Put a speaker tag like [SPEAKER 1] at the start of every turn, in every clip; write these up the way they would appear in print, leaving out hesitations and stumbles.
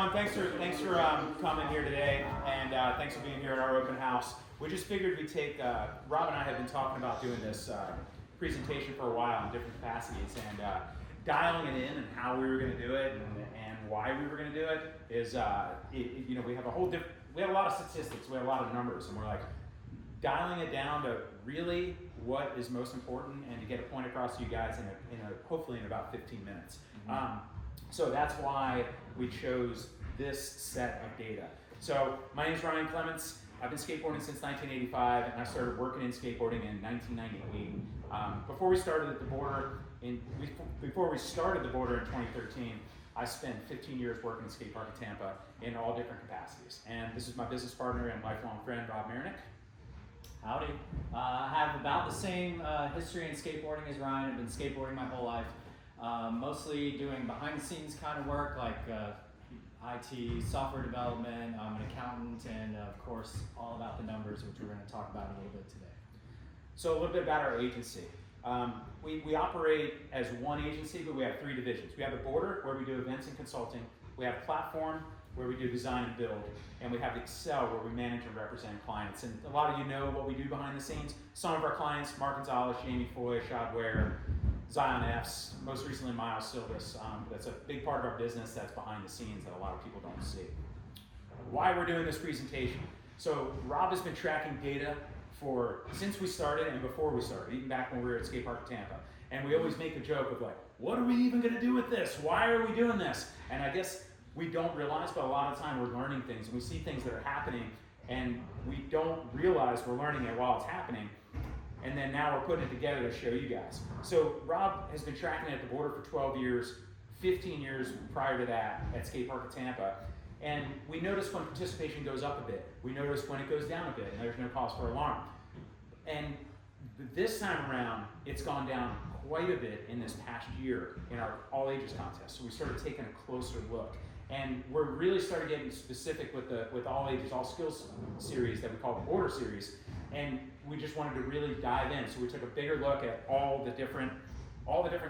[SPEAKER 1] everyone. Thanks for coming here today, and thanks for being here at our open house. We just figured we'd take, Rob and I have been talking about doing this presentation for a while in different capacities, and dialing it in and how we were going to do it and why we were going to do it is, you know, we have a lot of statistics, we have a lot of numbers, and we're like dialing it down to really what is most important and to get a point across to you guys hopefully in about 15 minutes. So that's why we chose this set of data. So my name is Ryan Clements. I've been skateboarding since 1985, and I started working in skateboarding in 1998. Before we started the border in 2013, I spent 15 years working in skate park in Tampa in all different capacities. And this is my business partner and lifelong friend, Rob Marinick.
[SPEAKER 2] Howdy. I have about the same history in skateboarding as Ryan. I've been skateboarding my whole life. Mostly doing behind the scenes kind of work like IT, software development. I'm an accountant, and of course all about the numbers, which we're going to talk about a little bit today.
[SPEAKER 1] So a little bit about our agency. We operate as one agency, but we have three divisions. We have the Border, where we do events and consulting. We have Platform, where we do design and build. And we have Excel, where we manage and represent clients. And a lot of you know what we do behind the scenes. Some of our clients, Mark Gonzalez, Jamie Foy, Shad Ware, Zion F's, most recently Miles Silvis. That's a big part of our business that's behind the scenes that a lot of people don't see. Why we're doing this presentation. So Rob has been tracking data since we started and before we started, even back when we were at Skate Park Tampa. And we always make a joke of like, what are we even gonna do with this? Why are we doing this? And I guess we don't realize, but a lot of time we're learning things and we see things that are happening and we don't realize we're learning it while it's happening. And then now we're putting it together to show you guys. So Rob has been tracking it at the Border for 12 years, 15 years prior to that at Skate Park at Tampa. And we notice when participation goes up a bit. We notice when it goes down a bit, and there's no cause for alarm. And this time around, it's gone down quite a bit in this past year in our all ages contest. So we started taking a closer look. And we're really started getting specific with all ages, all skills series that we call the Border series. And we just wanted to really dive in. So we took a bigger look at all the different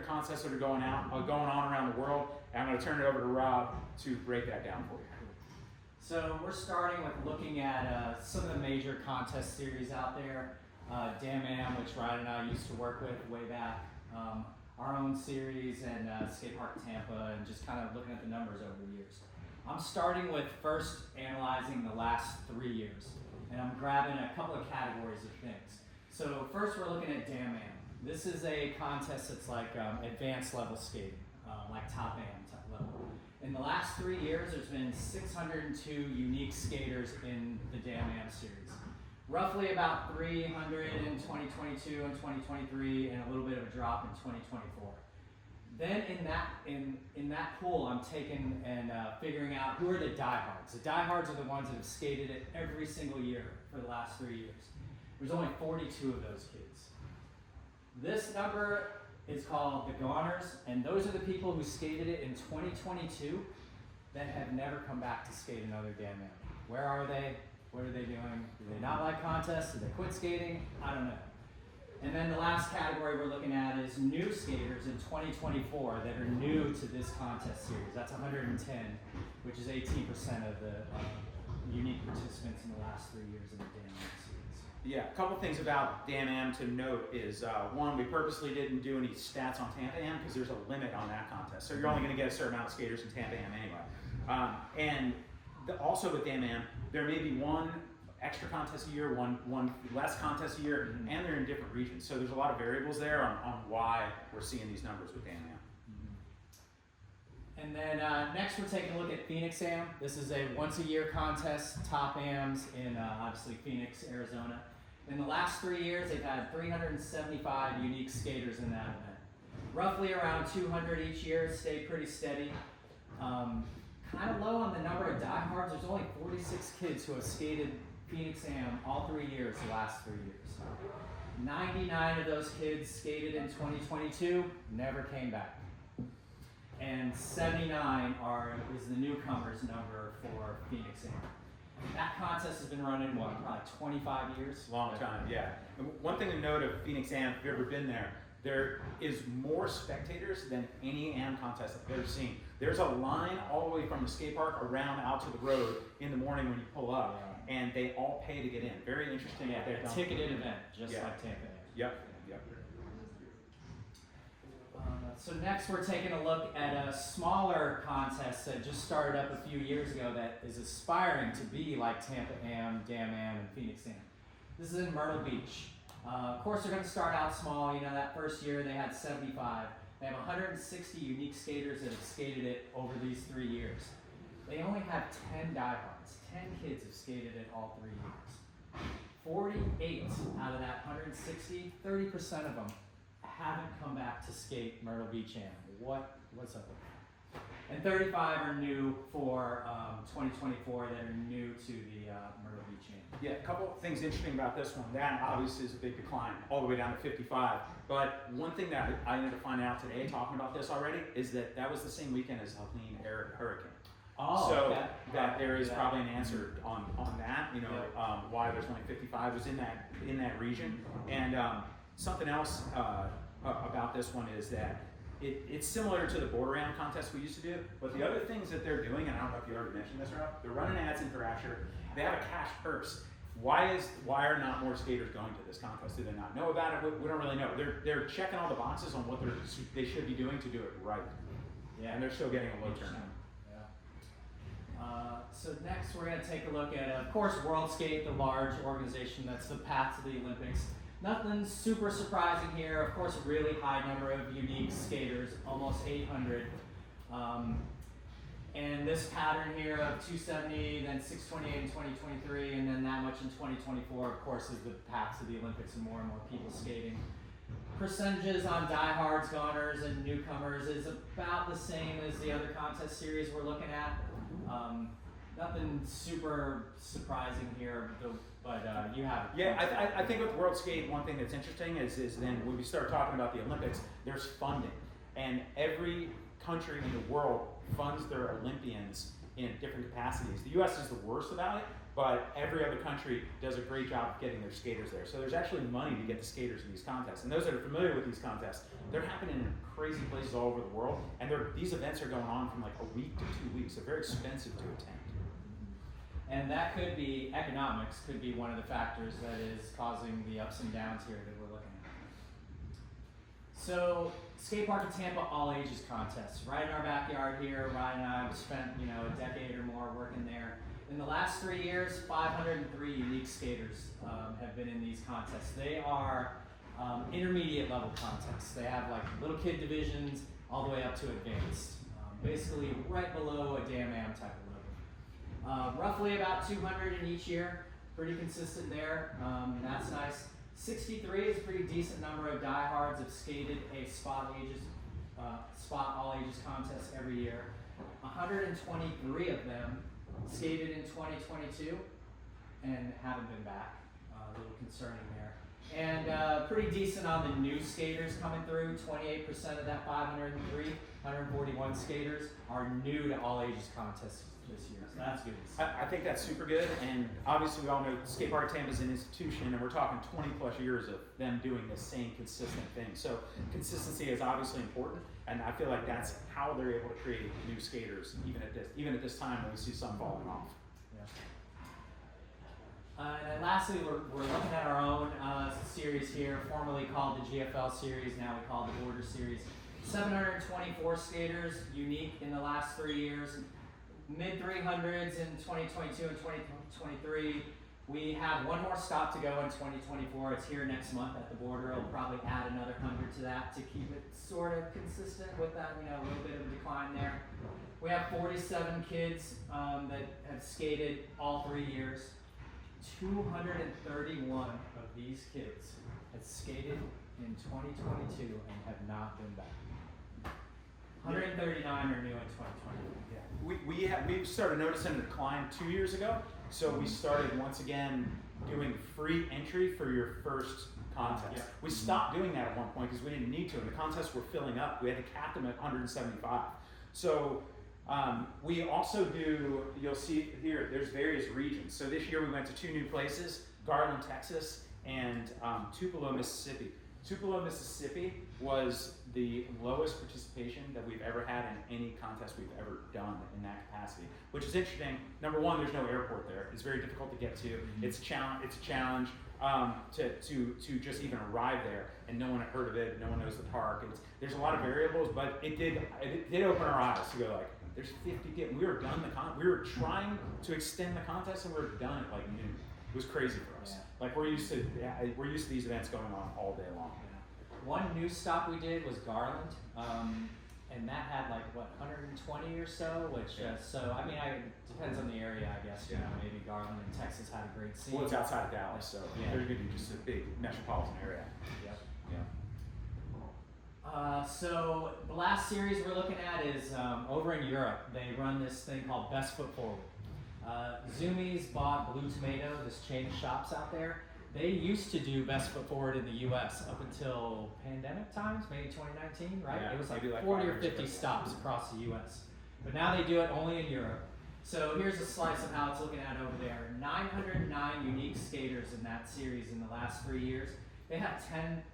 [SPEAKER 1] contests that are going on around the world. And I'm going to turn it over to Rob to break that down for you.
[SPEAKER 2] So we're starting with looking at some of the major contest series out there. Damn, which Ryan and I used to work with way back. Our own series and Skate Park Tampa, and just kind of looking at the numbers over the years. I'm starting with first analyzing the last 3 years. And I'm grabbing a couple of categories of things. So first we're looking at Damn. This is a contest that's like advanced level skating, like top AM type level. In the last 3 years, there's been 602 unique skaters in the Damn series. Roughly about 300 in 2022 and 2023, and a little bit of a drop in 2024. Then in that pool, I'm taking and figuring out who are the diehards. The diehards are the ones that have skated it every single year for the last 3 years. There's only 42 of those kids. This number is called the goners, and those are the people who skated it in 2022 that have never come back to skate another Damn. Where are they? What are they doing? Do they not like contests? Do they quit skating? I don't know. And then the last category we're looking at is new skaters in 2024 that are new to this contest series. That's 110, which is 18% of the unique participants in the last 3 years of the Damn series.
[SPEAKER 1] Yeah, a couple things about Damn to note is, one, we purposely didn't do any stats on Tampa Am because there's a limit on that contest. So you're only going to get a certain amount of skaters in Tampa Am anyway. Also with Damn Am, there may be one extra contest a year, one less contest a year, and they're in different regions. So there's a lot of variables there on why we're seeing these numbers with Damn.
[SPEAKER 2] And then next we're taking a look at Phoenix Am. This is a once a year contest, top AMs in obviously Phoenix, Arizona. In the last 3 years, they've had 375 unique skaters in that event. Roughly around 200 each year, stayed pretty steady. Kind of low on the number of diehards. There's only 46 kids who have skated Phoenix Am all 3 years, the last 3 years. 99 of those kids skated in 2022, never came back. And 79 is the newcomers number for Phoenix Am. That contest has been running, what, probably 25 years?
[SPEAKER 1] Long time, yeah. And one thing to note of Phoenix Am, if you've ever been there, there is more spectators than any AM contest I've ever seen. There's a line all the way from the skate park around out to the road in the morning when you pull up, and they all pay to get in. Very interesting.
[SPEAKER 2] Yeah, a ticketed event, just like Tampa AM.
[SPEAKER 1] Yep.
[SPEAKER 2] So next we're taking a look at a smaller contest that just started up a few years ago that is aspiring to be like Tampa Am, Dam Am, and Phoenix Am. This is in Myrtle Beach. Of course they're going to start out small. You know, that first year they had 75. They have 160 unique skaters that have skated it over these 3 years. They only have 10 diehards. 10 kids have skated it all 3 years. 48 out of that 160, 30% of them haven't come back to skate Myrtle Beach Am. What's up with that? And 35 are new for 2024 that are new to the Myrtle Beach Am.
[SPEAKER 1] Yeah, a couple of things interesting about this one. That obviously is a big decline, all the way down to 55. But one thing that I ended up finding out today, talking about this already, is that was the same weekend as Helene Hurricane.
[SPEAKER 2] Oh,
[SPEAKER 1] so
[SPEAKER 2] okay.
[SPEAKER 1] that there is probably an answer on that. You know, why there's only 55 was in that region. And something else about this one is that it's similar to the border ram contest we used to do, but the other things that they're doing, and I don't know if you already mentioned this, Rob, they're running ads in Thrasher. They have a cash purse. Why are not more skaters going to this contest? Do they not know about it? We don't really know. They're checking all the boxes on what they should be doing to do it right.
[SPEAKER 2] Yeah.
[SPEAKER 1] And they're still getting a low turnout.
[SPEAKER 2] So next we're going to take a look at, of course, World Skate, the large organization that's the path to the Olympics. Nothing super surprising here. Of course, a really high number of unique skaters, almost 800. And this pattern here of 270, then 628 in 2023, and then that much in 2024, of course, is the path to the Olympics and more people skating. Percentages on diehards, goners, and newcomers is about the same as the other contest series we're looking at. Nothing super surprising here, but you have it.
[SPEAKER 1] Yeah, I think with World Skate, one thing that's interesting is then when we start talking about the Olympics, there's funding. And every country in the world funds their Olympians in different capacities. The US is the worst about it, but every other country does a great job of getting their skaters there. So there's actually money to get the skaters in these contests. And those that are familiar with these contests, they're happening in crazy places all over the world. And these events are going on from like a week to 2 weeks. They're very expensive to attend.
[SPEAKER 2] And that could be, economics could be one of the factors that is causing the ups and downs here that we're looking at. So, Skate Park in Tampa All Ages Contest. Right in our backyard here, Ryan and I have spent a decade or more working there. In the last 3 years, 503 unique skaters have been in these contests. They are intermediate level contests. They have like little kid divisions all the way up to advanced. Basically right below a Dam Am type of level. Roughly about 200 in each year. Pretty consistent there. That's nice. 63 is a pretty decent number of diehards have skated a spot all ages contest every year. 123 of them skated in 2022 and haven't been back. A little concerning there. And pretty decent on the new skaters coming through. 28% of that 503, 141 skaters are new to all ages contests this year. So that's good.
[SPEAKER 1] I think that's super good, and obviously we all know Skate Park Tampa is an institution, and we're talking 20 plus years of them doing the same consistent thing. So consistency is obviously important, and I feel like that's how they're able to create new skaters, even at this time when we see some falling off.
[SPEAKER 2] And then lastly, we're looking at our own series here, formerly called the GFL series, now we call it the Border Series. 724 skaters, unique in the last 3 years. Mid 300s in 2022 and 2023. We have one more stop to go in 2024. It's here next month at the border. I'll probably add another 100 to that to keep it sort of consistent with that, a little bit of a decline there. We have 47 kids that have skated all 3 years. 231 of these kids had skated in 2022 and have not been back. 139 are new in 2023.
[SPEAKER 1] We started noticing a decline 2 years ago, so we started once again doing free entry for your first contest. Yeah. We stopped doing that at one point because we didn't need to, and the contests were filling up. We had to cap them at 175. So we also do, you'll see here, there's various regions. So this year we went to 2 new places, Garland, Texas, and Tupelo, Mississippi. Tupelo, Mississippi was the lowest participation that we've ever had in any contest we've ever done in that capacity, which is interesting. Number one, there's no airport there. It's very difficult to get to. It's a challenge to just even arrive there, and no one had heard of it. No one knows the park. There's a lot of variables, but it did open our eyes to go like, there's 50 kids. We were done we were trying to extend the contest, and we were done at like noon. It was crazy for us.
[SPEAKER 2] Yeah.
[SPEAKER 1] Like we're used to these events going on all day long.
[SPEAKER 2] Yeah. One new stop we did was Garland, and that had like what 120 or so. Which so I mean, it depends on the area, I guess. You know, maybe Garland in Texas had a great scene.
[SPEAKER 1] Well, it's outside of Dallas, so they're going to be just a big metropolitan area.
[SPEAKER 2] Yep.
[SPEAKER 1] Yeah.
[SPEAKER 2] So the last series we're looking at is over in Europe. They run this thing called Best Foot Forward. Zoomies bought Blue Tomato, this chain of shops out there. They used to do Best Foot Forward in the U.S. up until pandemic times, maybe 2019, right?
[SPEAKER 1] Yeah,
[SPEAKER 2] it was like
[SPEAKER 1] maybe like
[SPEAKER 2] 40 or 50 stops across the U.S. But now they do it only in Europe. So here's a slice of how it's looking at over there. 909 unique skaters in that series in the last 3 years. They have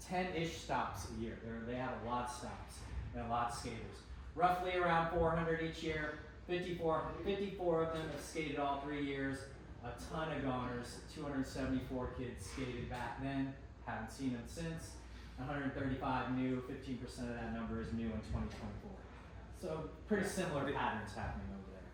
[SPEAKER 2] 10-ish stops a year. They have a lot of stops and a lot of skaters. Roughly around 400 each year. 54 of them have skated all 3 years. A ton of goners. 274 kids skated back then. Haven't seen them since. 135 new. 15% of that number is new in 2024. So pretty similar patterns happening over there.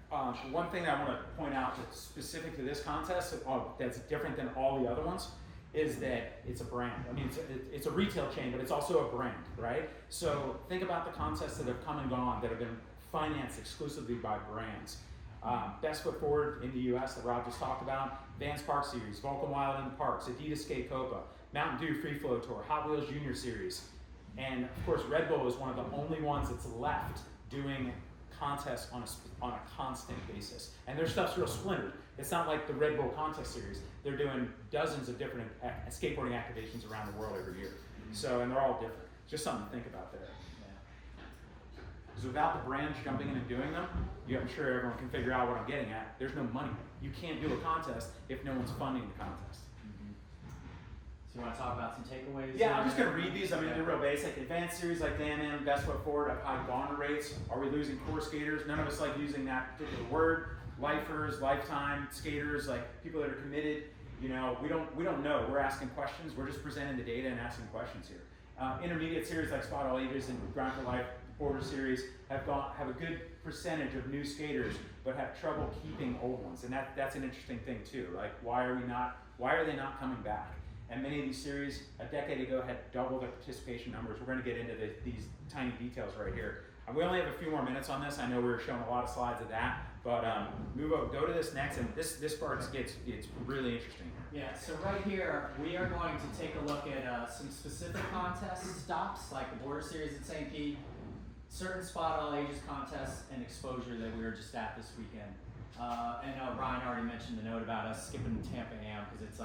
[SPEAKER 1] One thing I want to point out that's specific to this contest that's different than all the other ones is that it's a brand. I mean, it's a retail chain, but it's also a brand, right? So think about the contests that have come and gone that have been financed exclusively by brands. Best Foot Forward in the U.S. that Rob just talked about, Vans Park Series, Vulcan Wild in the Parks, Adidas Skate Copa, Mountain Dew Free Flow Tour, Hot Wheels Junior Series, and of course Red Bull is one of the only ones that's left doing contests on a constant basis. And their stuff's real splintered. It's not like the Red Bull contest series. They're doing dozens of different skateboarding activations around the world every year. So, and they're all different. Just something to think about there. Because without the brands jumping in and doing them, I'm sure everyone can figure out what I'm getting at. There's no money. You can't do a contest if no one's funding the contest.
[SPEAKER 2] So you want to talk about some takeaways?
[SPEAKER 1] Yeah, I'm just going to read these. I mean, they're real basic. Advanced series like Dan Best Foot Forward have high goner rates. Are we losing core skaters? None of us like using that particular word. Lifers, lifetime skaters, like people that are committed. You know, we don't know. We're asking questions. We're just presenting the data and asking questions here. Intermediate series like Spot All Ages and Grind for Life Border Series have a good percentage of new skaters, but have trouble keeping old ones, and that's an interesting thing too. Like, why are they not coming back? And many of these series a decade ago had double their participation numbers. We're going to get into these tiny details right here. We only have a few more minutes on this. I know we were showing a lot of slides of that, but go to this next, and this part gets really interesting.
[SPEAKER 2] Yeah, so right here, we are going to take a look at some specific contest stops, like the Border Series at St. Pete, certain Spot All Ages contests, and exposure that we were just at this weekend. And Ryan already mentioned the note about us skipping Tampa Am because it's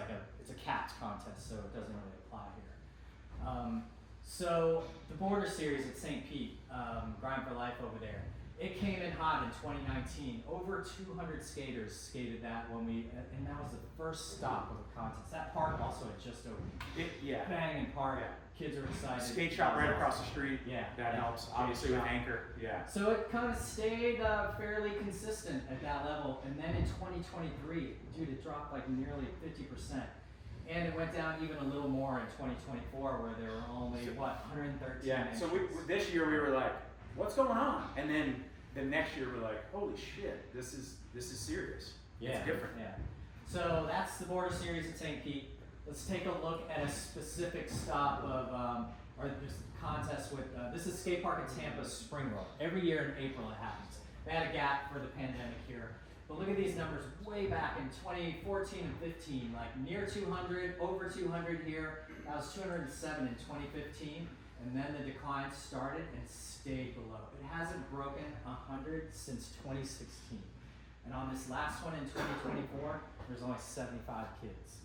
[SPEAKER 2] a capped contest, so it doesn't really apply here. So the Border Series at St. Pete, Grind for Life over there, it came in hot in 2019. Over 200 skaters skated that and that was the first stop of the contest. That park also had just opened. Banging park. Yeah. Kids are excited.
[SPEAKER 1] Skate shop right across the street.
[SPEAKER 2] Yeah.
[SPEAKER 1] That helps. Obviously with Anchor. Yeah.
[SPEAKER 2] So it kind of stayed fairly consistent at that level. And then in 2023, dude, it dropped like nearly 50%. And it went down even a little more in 2024 where there were only, 113
[SPEAKER 1] Yeah, so this year we were like, what's going on? And then the next year we're like, holy shit, this is serious.
[SPEAKER 2] Yeah,
[SPEAKER 1] it's different.
[SPEAKER 2] Yeah. So that's the Border Series at St. Pete. Let's take a look at a specific stop of, or this contest with, this is Skate Park at Tampa's Spring Roll. Every year in April it happens. They had a gap for the pandemic here. But look at these numbers way back in 2014 and 15, like near 200, over 200 here. That was 207 in 2015, and then the decline started and stayed below. It hasn't broken 100 since 2016. And on this last one in 2024, there's only 75 kids.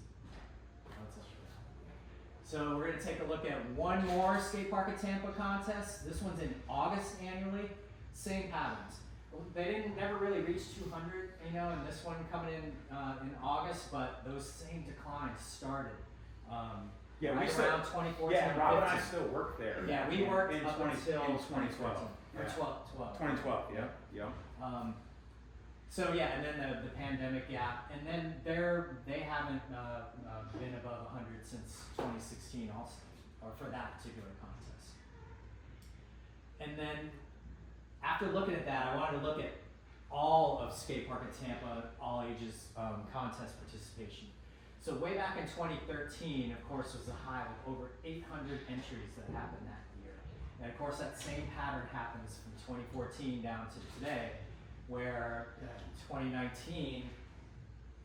[SPEAKER 2] So we're going to take a look at one more Skate Park at Tampa contest. This one's in August annually. Same patterns. They didn't never really reach 200, and this one coming in August, but those same declines started.
[SPEAKER 1] Yeah,
[SPEAKER 2] right
[SPEAKER 1] we still,
[SPEAKER 2] around 2014.
[SPEAKER 1] yeah, Rob and I
[SPEAKER 2] 15.
[SPEAKER 1] still work there.
[SPEAKER 2] Yeah, we worked
[SPEAKER 1] in
[SPEAKER 2] up
[SPEAKER 1] 20,
[SPEAKER 2] until
[SPEAKER 1] in 2012.
[SPEAKER 2] Or
[SPEAKER 1] Yeah.
[SPEAKER 2] 12.
[SPEAKER 1] 2012, yeah.
[SPEAKER 2] So yeah, and then the pandemic gap, and then they haven't been above 100 since 2016 also, or for that particular contest. And then after looking at that, I wanted to look at all of Skate Park at Tampa, all ages contest participation. So way back in 2013, of course, was a high of over 800 entries that happened that year. And of course, that same pattern happens from 2014 down to today, where 2019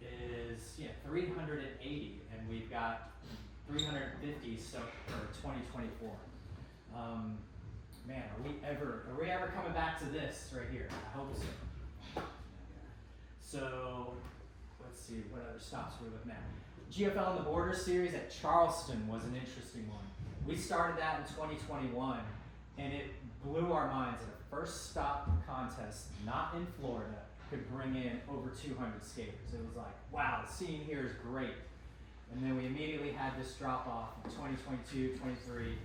[SPEAKER 2] is 380, and we've got 350 so for 2024. Man, are we ever coming back to this right here? I hope so. So let's see what other stops we're looking at. GFL on the Border series at Charleston was an interesting one. We started that in 2021, and it blew our minds that a first stop contest, not in Florida, could bring in over 200 skaters. It was like, wow, the scene here is great. And then we immediately had this drop off in 2022, 23.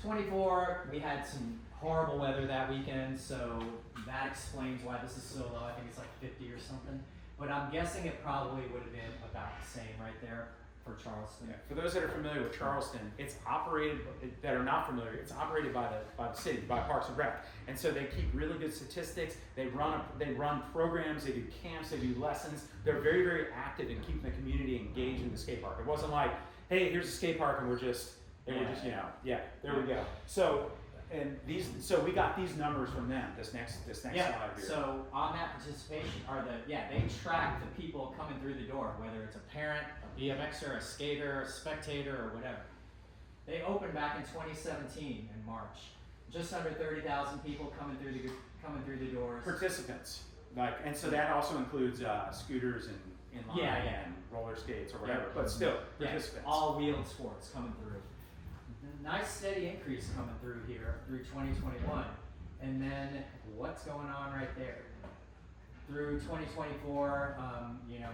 [SPEAKER 2] 24, we had some horrible weather that weekend, so that explains why this is so low. I think it's like 50 or something. But I'm guessing it probably would have been about the same right there for Charleston.
[SPEAKER 1] Yeah. For those that are familiar with Charleston, it's operated, that are not familiar, it's operated by the city, by Parks and Rec. And so they keep really good statistics, they run programs, they do camps, they do lessons. They're very, very active in keeping the community engaged in the skate park. It wasn't like, hey, here's a skate park and we're just, there we go. So, so we got these numbers from them, this next slide here.
[SPEAKER 2] So on that participation they track the people coming through the door, whether it's a parent, a BMXer, a skater, a spectator, or whatever. They opened back in 2017 in March. Just under 30,000 people coming through the doors.
[SPEAKER 1] Participants, and so that also includes scooters and inline and roller skates or whatever, but still participants.
[SPEAKER 2] All wheeled sports coming through. Nice steady increase coming through here through 2021, and then what's going on right there through 2024?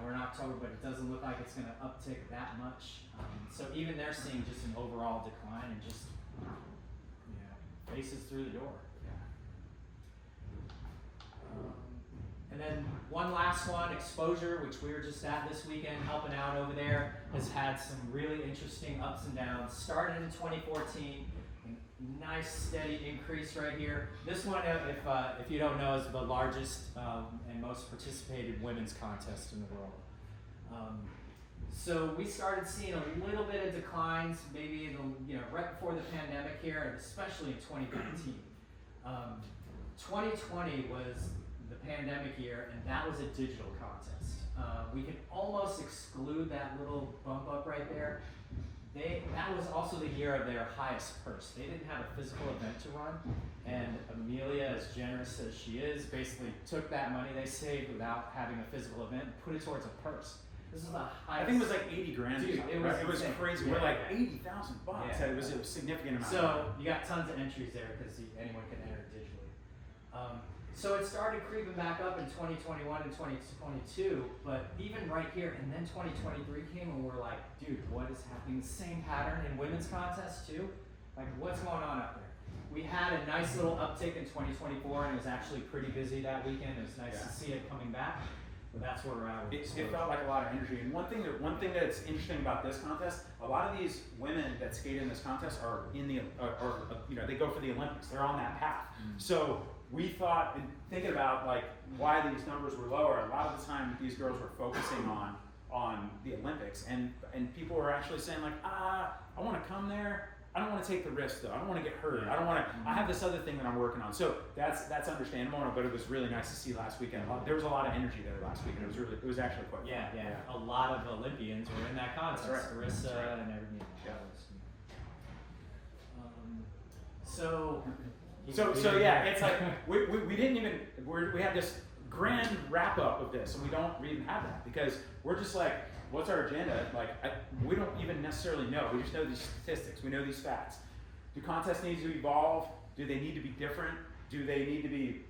[SPEAKER 2] We're in October, but it doesn't look like it's going to uptick that much. So even they're seeing just an overall decline and just faces through the door. And then one last one, Exposure, which we were just at this weekend, helping out over there, has had some really interesting ups and downs. Started in 2014, a nice steady increase right here. This one, if you don't know, is the largest and most participated women's contest in the world. So we started seeing a little bit of declines, maybe right before the pandemic here, and especially in 2019. 2020 was the pandemic year, and that was a digital contest. We can almost exclude that little bump up right there. That was also the year of their highest purse. They didn't have a physical event to run, and Amelia, as generous as she is, basically took that money they saved without having a physical event and put it towards a purse. This is the highest.
[SPEAKER 1] I think it was like 80 grand.
[SPEAKER 2] Dude,
[SPEAKER 1] it was crazy.
[SPEAKER 2] Yeah.
[SPEAKER 1] We're like 80,000 bucks.
[SPEAKER 2] Yeah.
[SPEAKER 1] It was a significant amount.
[SPEAKER 2] So you got tons of entries there because anyone can enter digitally. So it started creeping back up in 2021 and 2022, but even right here, and then 2023 came and we're like, dude, what is happening? The same pattern in women's contests too? Like, what's going on up there? We had a nice little uptick in 2024, and it was actually pretty busy that weekend. It was nice to see it coming back, but that's where we're at.
[SPEAKER 1] It felt like a lot of energy. And one thing that's interesting about this contest, a lot of these women that skate in this contest are they go for the Olympics. They're on that path. Mm-hmm. So we thought, and thinking about like why these numbers were lower, a lot of the time these girls were focusing on the Olympics, and people were actually saying like, I want to come there. I don't want to take the risk though. I don't want to get hurt. I don't want to. I have this other thing that I'm working on. So that's understandable. But it was really nice to see last weekend. There was a lot of energy there last weekend. It was actually quite fun.
[SPEAKER 2] Yeah. A lot of Olympians were in that contest.
[SPEAKER 1] That's right.
[SPEAKER 2] Carissa and everything.
[SPEAKER 1] Yeah.
[SPEAKER 2] So
[SPEAKER 1] yeah, it's like we didn't even we had this grand wrap up of this, and we don't even have that because we're just like, what's our agenda? Like we don't even necessarily know. We just know these statistics. We know these facts. Do contests need to evolve? Do they need to be different? Do they need to be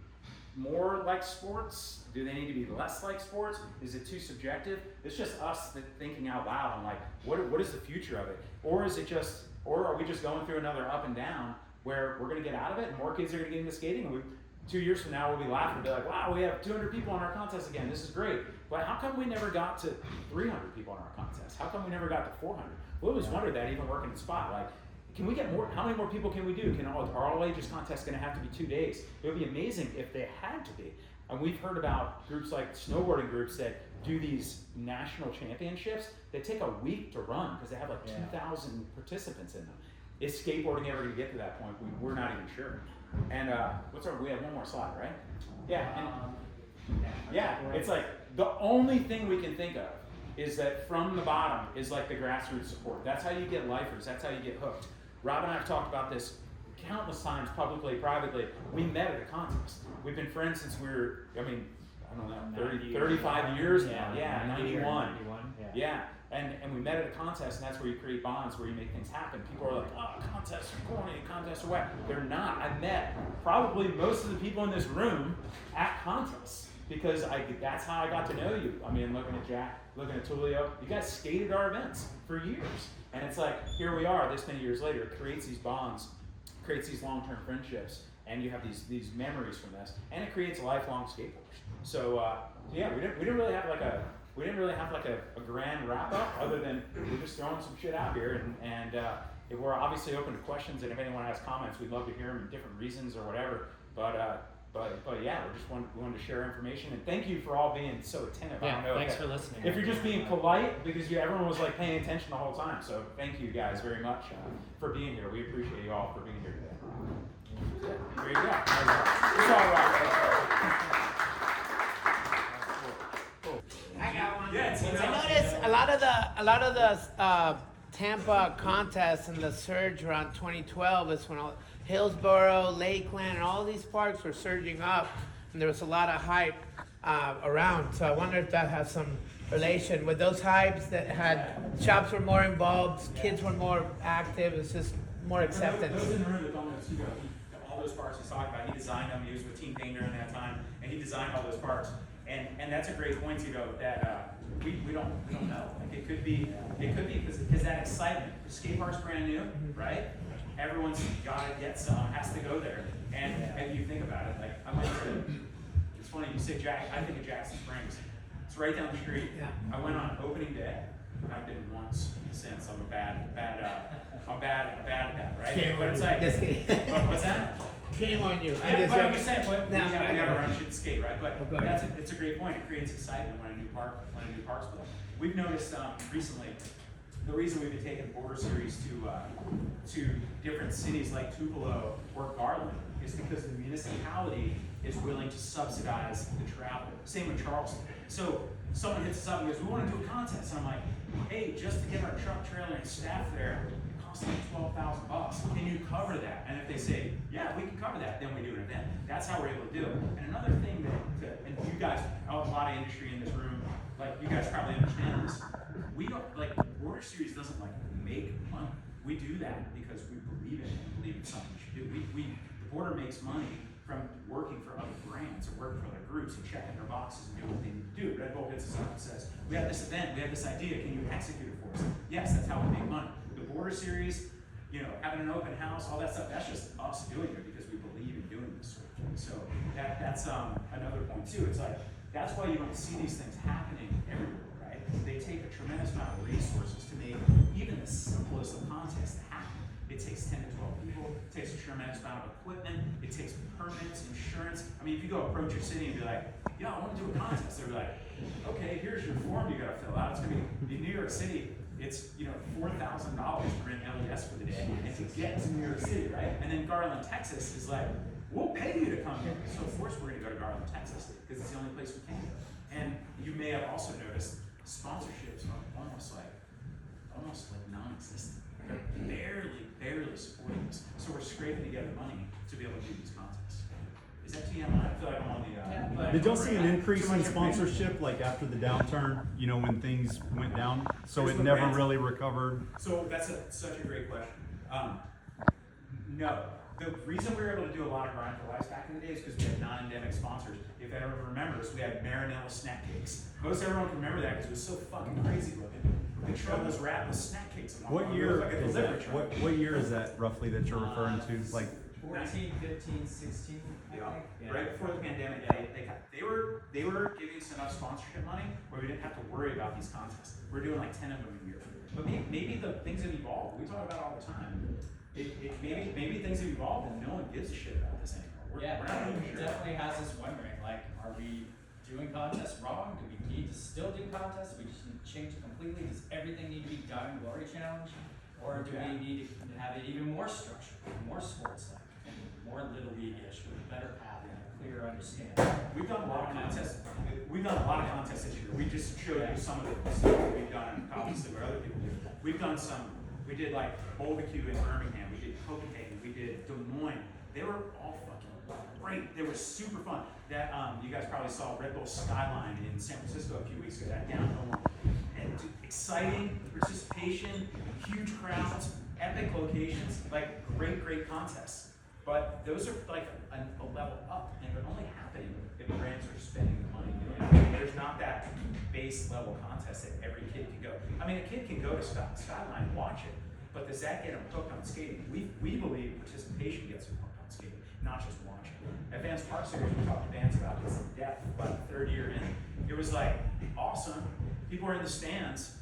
[SPEAKER 1] more like sports? Do they need to be less like sports? Is it too subjective? It's just us thinking out loud on like, what is the future of it? Or is it just, or are we just going through another up and down where we're gonna get out of it and more kids are gonna get into skating, and 2 years from now we'll be laughing and be like, wow, we have 200 people on our contest again, this is great. But how come we never got to 300 people on our contest? How come we never got to 400? We always wondered that, even working in Spot, like, can we get more, how many more people can we do? Are all ages contests gonna have to be 2 days? It would be amazing if they had to be. And we've heard about groups like snowboarding groups that do these national championships that take a week to run because they have like 2,000 participants in them. Is skateboarding ever gonna get to that point? We're not even sure. And we have one more slide, right? Yeah, and it's like the only thing we can think of is that from the bottom is like the grassroots support. That's how you get lifers, that's how you get hooked. Rob and I have talked about this countless times, publicly, privately. We met at a contest. We've been friends since we were, I don't know, 35 years now. Yeah, 91. Yeah. And we met at a contest, and that's where you create bonds, where you make things happen. People are like, oh, contests are corny, contests are whack. They're not. I met probably most of the people in this room at contests because that's how I got to know you. I mean, looking at Jack, looking at Tulio, you guys skated our events for years. And it's like, here we are this many years later, it creates these bonds, creates these long-term friendships, and you have these memories from this, and it creates lifelong skateboarders. So yeah, we didn't really have like a grand wrap up other than we're just throwing some shit out here, and if we're obviously open to questions, and if anyone has comments, we'd love to hear them in different reasons or whatever. But yeah, we wanted to share information, and thank you for all being so attentive.
[SPEAKER 2] Yeah,
[SPEAKER 1] I don't know
[SPEAKER 2] thanks for listening.
[SPEAKER 1] if you're just being polite because everyone was like paying attention the whole time. So thank you guys very much for being here. We appreciate you all for being here today. There you go. It's all right.
[SPEAKER 3] I got one.
[SPEAKER 1] Yeah,
[SPEAKER 3] I noticed a lot of the Tampa contests and the surge around 2012 is when Hillsborough, Lakeland, and all these parks were surging up, and there was a lot of hype around. So I wonder if that has some relation with those hypes that had shops were more involved, kids were more active. It's just more acceptance.
[SPEAKER 1] Those in the room that don't know Hugo, all those parks he's talking about, he designed them. He was with Team Dane during that time, and he designed all those parks. And that's a great point, Tito, that we don't know. Like it could be because that excitement. The skate park's brand new, right? Everyone's got to get some, has to go there. And you think about it, like I went to. It's funny you say I think of Jackson Springs. It's right down the street.
[SPEAKER 3] Yeah.
[SPEAKER 1] I went on opening day. I've been once since. I'm a bad at that, right?
[SPEAKER 3] Shame
[SPEAKER 1] But
[SPEAKER 3] on
[SPEAKER 1] it's
[SPEAKER 3] you.
[SPEAKER 1] like,
[SPEAKER 3] Just kidding.
[SPEAKER 1] what's that?
[SPEAKER 3] Shame on you.
[SPEAKER 1] Yeah, but I'm just saying, we gotta run shit and skate, right? But
[SPEAKER 3] Okay.
[SPEAKER 1] it's a great point. It creates excitement when a new park's built. We've noticed recently the reason we've been taking the border series to different cities like Tupelo or Garland is because the municipality is willing to subsidize the travel. Same with Charleston. So someone hits us up and goes, we want to do a contest. And I'm like, hey, just to get our truck, trailer, and staff there, it costs like $12,000. Can you cover that? And if they say, yeah, we can cover that, then we do an event. That's how we're able to do it. And another thing and you guys, a lot of industry in this room, like you guys probably understand this. We don't, like, the border series doesn't like make money. We do that because we believe in it and believe it's something we should do. The border makes money from working for other brands or working for other groups and checking their boxes and doing what they need to do. Red Bull hits us up and says, we have this event, we have this idea, can you execute it for us? Yes, that's how we make money. The border series, having an open house, all that stuff, that's just us doing it because we believe in doing this sort of thing. So that's another point too. It's like, that's why you don't see these things happening everywhere, right? They take a tremendous amount of resources to make even the simplest of contests happen. It takes 10 to 12 people, it takes a tremendous amount of equipment, it takes permits, insurance. I mean, if you go approach your city and be like, I want to do a contest, they're like, okay, here's your form you gotta fill out. It's gonna be in New York City, it's $4,000 to rent LES for the day and to get to New York City, right? And then Garland, Texas is like, we'll pay you to come here. So of course we're gonna go to Garland, Texas, because it's the only place we can go. And you may have also noticed sponsorships are almost like non-existent. They're barely supporting us. So we're scraping together money to be able to do these contests. Is that TMI? I feel like I'm on the
[SPEAKER 4] Did y'all see an increase in sponsorship like after the downturn, when things went down? So it never really recovered?
[SPEAKER 1] So that's such a great question. No, The reason we were able to do a lot of grind for lives back in the day is because we had non-endemic sponsors. If anyone remembers, we had Marinella snack cakes. Most everyone can remember that because it was so fucking crazy looking. The truck was wrapped with snack cakes.
[SPEAKER 4] What year is that? What year is that roughly that you're referring to? Like
[SPEAKER 2] 14, 15, 16, I
[SPEAKER 1] Yeah.
[SPEAKER 2] think. Yeah.
[SPEAKER 1] Right before the pandemic, they were giving us enough sponsorship money where we didn't have to worry about these contests. We're doing like 10 of them a year. But maybe the things have evolved. We talk about it all the time. Maybe things have evolved and no one gives a shit about this anymore. We're not even
[SPEAKER 2] It
[SPEAKER 1] sure.
[SPEAKER 2] definitely has us wondering, like, are we doing contests wrong? Do we need to still do contests? Do we just need to change it completely? Does everything need to be done Glory Challenge? Or do we need to have it even more structured, more sports-like, more Little League-ish, with a better path and a clearer understanding?
[SPEAKER 1] We've done a lot of contests. We've done a lot of contests this year. We just showed you some of the stuff that we've done, and obviously what other people do. We've done some. We did like barbecue in Birmingham. We did Copenhagen. We did Des Moines. They were all fucking great. They were super fun. That you guys probably saw Red Bull Skyline in San Francisco a few weeks ago. That downhill one. And exciting participation, huge crowds, epic locations, like great contests. But those are like a level up, and they're only happening if brands are spending the money doing it. There's not that base level contest that every kid can go. I mean, a kid can go to Skyline and watch it, but does that get them hooked on skating? We believe participation gets them hooked on skating, not just watching. At Vans Park Series, we talked to Vans about this in depth, about the third year in. It was like awesome. People are in the stands.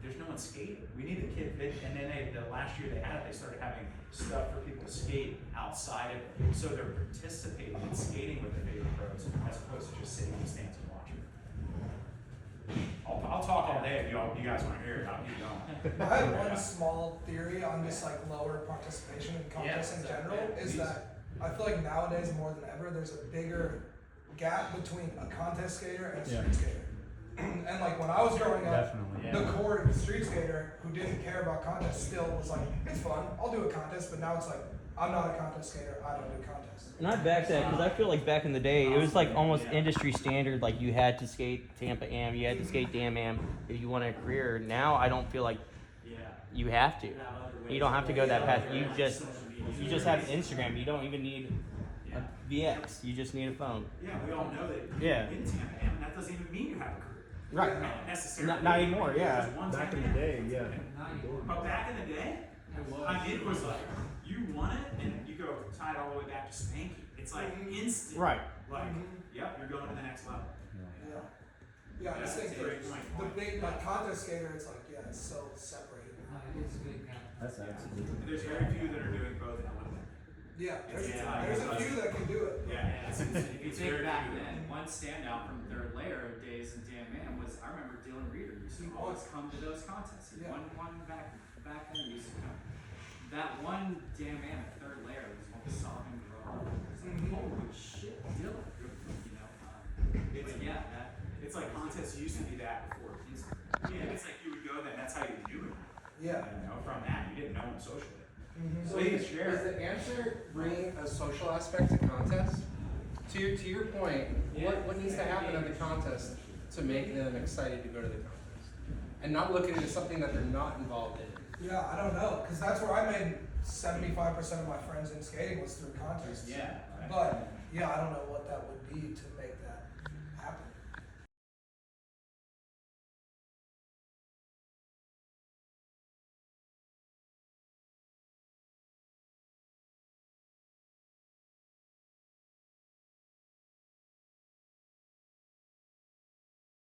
[SPEAKER 1] There's no one skating. We need the kid. And then the last year they had it, they started having stuff for people to skate outside of it. So they're participating in skating with their favorite pros as opposed to just sitting in the stands and watching. I'll talk all day if you guys want to hear it. I'll keep going.
[SPEAKER 5] I have one small theory on just like lower participation in contests in general is that I feel like nowadays more than ever there's a bigger gap between a contest skater and a street skater. And like when I was growing up,
[SPEAKER 4] definitely.
[SPEAKER 5] the core street skater who didn't care about contests still was like, it's fun, I'll do a contest, but now it's like, I'm not a contest skater, I don't do contests.
[SPEAKER 6] And I back that because I feel like back in the day, it was like almost industry standard. Like you had to skate Tampa Am, you had to skate Dam Am if you wanted a career. Now I don't feel like you have to. You don't have to go that path. You just have Instagram. You don't even need a VX. You just need a phone.
[SPEAKER 1] Yeah, we all know that
[SPEAKER 6] Yeah.
[SPEAKER 1] in Tampa Am, that doesn't even mean you have a career.
[SPEAKER 6] Right.
[SPEAKER 1] Not necessarily.
[SPEAKER 6] Not anymore. Yeah.
[SPEAKER 1] There's one
[SPEAKER 4] Back in
[SPEAKER 1] Tampa
[SPEAKER 4] the
[SPEAKER 1] Am.
[SPEAKER 4] day, yeah.
[SPEAKER 1] But back in the day, I mean, it was like, you won it, and you go tied all the way back to Spanky. It's like instant.
[SPEAKER 6] Right.
[SPEAKER 1] Like, yep, you're going to the next level.
[SPEAKER 5] Yeah. Yeah, I just
[SPEAKER 1] That's
[SPEAKER 5] think
[SPEAKER 1] a great point.
[SPEAKER 5] the big like contest skater, it's like, yeah, it's so separated.
[SPEAKER 4] That's absolutely.
[SPEAKER 1] There's very few that are doing both at one time.
[SPEAKER 5] Yeah, there's
[SPEAKER 1] Yeah.
[SPEAKER 5] a few that can do it.
[SPEAKER 1] Yeah,
[SPEAKER 2] If you
[SPEAKER 1] it's
[SPEAKER 2] think
[SPEAKER 1] very
[SPEAKER 2] back
[SPEAKER 1] few.
[SPEAKER 2] then, one standout from third layer of days in Damn Man was, I remember Dylan Reeder used to always come to those contests. He
[SPEAKER 5] Yeah.
[SPEAKER 2] won one back then, he used to come. That one Damn Man at third layer was when we saw him grow up. It was like, holy shit, Dylan. You know, but yeah,
[SPEAKER 1] It's like contests used to be that before Instagram. Yeah, it's like you would go there, and that's how you knew him.
[SPEAKER 5] Yeah.
[SPEAKER 1] You know, from that, you didn't know him socially.
[SPEAKER 5] Mhm.
[SPEAKER 1] So you share.
[SPEAKER 7] Is the answer bringing a social aspect to contest? To your point, what needs to happen at the contest to make them excited to go to the contest? And not look at it as something that they're not involved in.
[SPEAKER 5] Yeah, I don't know, because that's where I made 75% of my friends in skating was through contests.
[SPEAKER 2] yeah.
[SPEAKER 5] But yeah, I don't know what that would be to make that